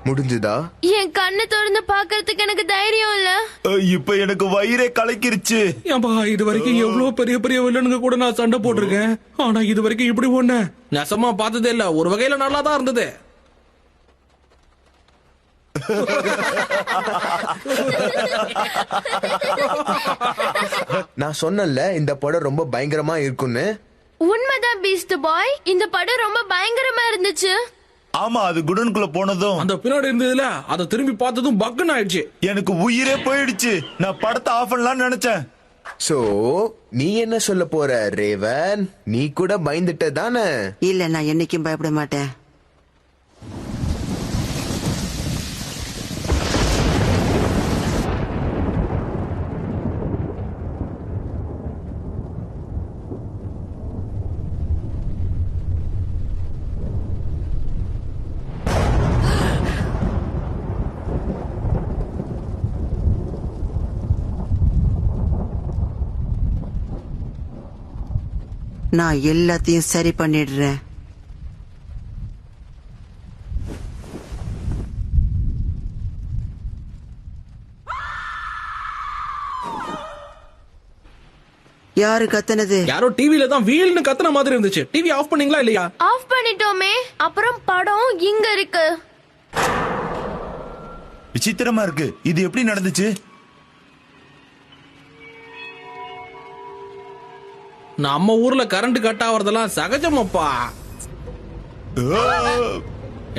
முடிஞ்சுதா? என் கண்ணை திறந்து பாக்குறதுக்கு எனக்கு தைரியம் இல்ல. இப்ப எனக்கு வயிறே கலக்கிருச்சு. ஏன்பா இது வரைக்கும் எவ்வளவு பெரிய பெரிய வில்லனுங்க கூட நான் சண்டை போட்டிருக்கேன். ஆனா இது வரைக்கும் இப்படி ஒண்ணு நெசமா பார்த்ததே இல்ல. ஒரு வகையில நல்லா தான் இருந்தது. நான் சொன்னல இந்த படம் ரொம்ப பயங்கரமா இருக்குன்னு. உண்மைதான் பீஸ்ட் பாய், இந்த படம் ரொம்ப பயங்கரமா இருந்துச்சு. ஆமா, அது குடனுக்குள்ள போனதும் அந்த பின்னாடி இருந்ததுல அதை திரும்பி பார்த்ததும் பக்குன்னு ஆயிடுச்சு. எனக்கு உயிரே போயிடுச்சு. நான் படத்தை ஆஃப் பண்ணலாம்னு நினைச்சேன். சோ நீ என்ன சொல்ல போற ரேவன்? நீ கூட பயந்துட்ட தானே? இல்ல, நான் என்னைக்கும் பயப்பட மாட்டேன். நான் எல்லாத்தையும் சரி பண்ணிடுறேன். யாரு கத்துனது? யாரோ டிவில தான் வீல்னு கத்துன மாதிரி இருந்துச்சு. டிவி ஆஃப் பண்ணீங்களா இல்லையா? ஆஃப் பண்ணிட்டோமே. அப்புறம் படம் இங்க இருக்கு. விசித்திரமா இருக்கு. இது எப்படி நடந்துச்சு? நம்ம ஊர்ல கரண்ட் கட் ஆவறதெல்லாம் சகஜமாப்பா.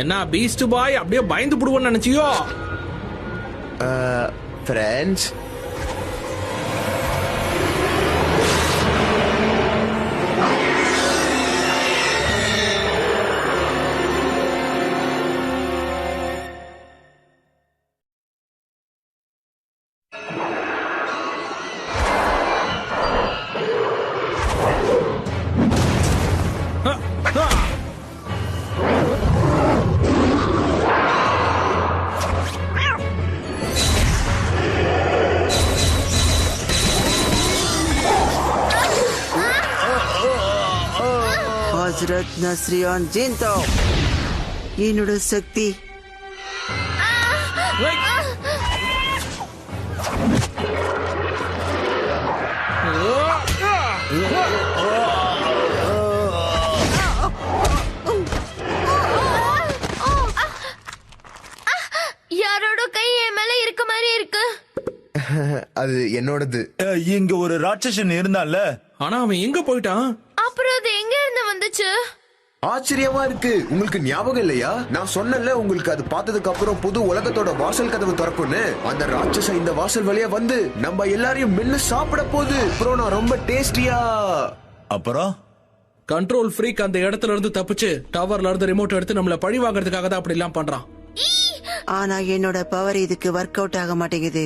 என்ன பீஸ்ட் பாய் அப்படியே பயந்து புடுவோன்னு நினைச்சியோ? ஃப்ரெண்ட்ஸ், ஹஜ்ரத் நஸ்ரியான் ஜிந்தோ. என்னோட சக்தி யாரோட கை என் மேல இருக்க மாதிரி இருக்கு. அது என்னோடது. இங்க ஒரு ராட்சசன் இருந்தான்ல. ஆனா அவன் எங்க போயிட்டான்? அப்புறம் அது எங்க இருந்து வந்துச்சு? ஆச்சரியமா இருக்கு. உங்களுக்கு ஞாபகம் இல்லையா? நான் சொன்னல உங்களுக்கு அது பார்த்ததுக்கு அப்புறம் புது உலகத்தோட வாசல் கதவு திறக்கும்னு. அந்த ராட்சசன் இந்த வாசல் வழியா வந்து நம்ம எல்லாரையும் மென்னு சாப்பிட போகுது. அப்புறம் நான் ரொம்ப டேஸ்டியா. அப்புறம் கண்ட்ரோல் ஃப்ரீக் அந்த இடத்துல இருந்து தப்பிச்சு டவர்ல இருந்து ரிமோட் எடுத்து நம்மள பழி வாங்குறதுக்காக தான் அப்படி எல்லாம் பண்றான். ஆனா என்னோட பவர் இதுக்கு ஒர்க் அவுட் ஆக மாட்டேங்குது.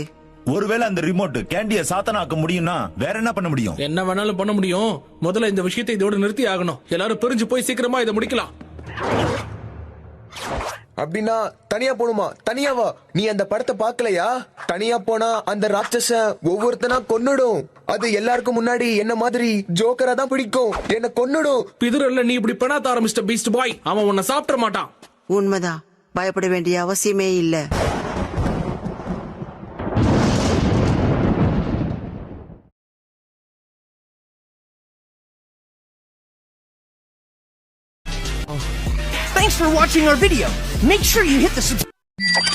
ஒருவேளை அந்த ரிமோட் கேண்டிய சாத்தனாக்க முடியும்னா வேற என்ன பண்ண முடியும்? என்ன வேணாலும் பண்ண முடியும். முதல்ல இந்த விஷயத்தை இதோட நிறுத்தி ஆகணும். எல்லாரும் பிரிஞ்சு போய் சீக்கிரமா இதை முடிக்கலாம். அப்படின்னா தனியா போணுமா? தனியாவா? நீ அந்த படத்தை பாக்கலையா? தனியா போனா அந்த ராட்சசன் ஒவ்வொருத்தனா கொன்னுடும். அது எல்லாருக்கும் முன்னாடி என்ன மாதிரி ஜோக்கரா தான் பிடிக்கும். என்ன கொன்னுடும். பிதுரல்ல நீ இப்படி பண்ணாத ஆரம்பிச்சிட்ட பீஸ்ட் பாய். அவன் உன்னை சாப்பிட மாட்டான். உண்மைதான், பயப்பட வேண்டிய அவசியமே இல்ல. Thanks for watching our video. Make sure you hit the subscribe.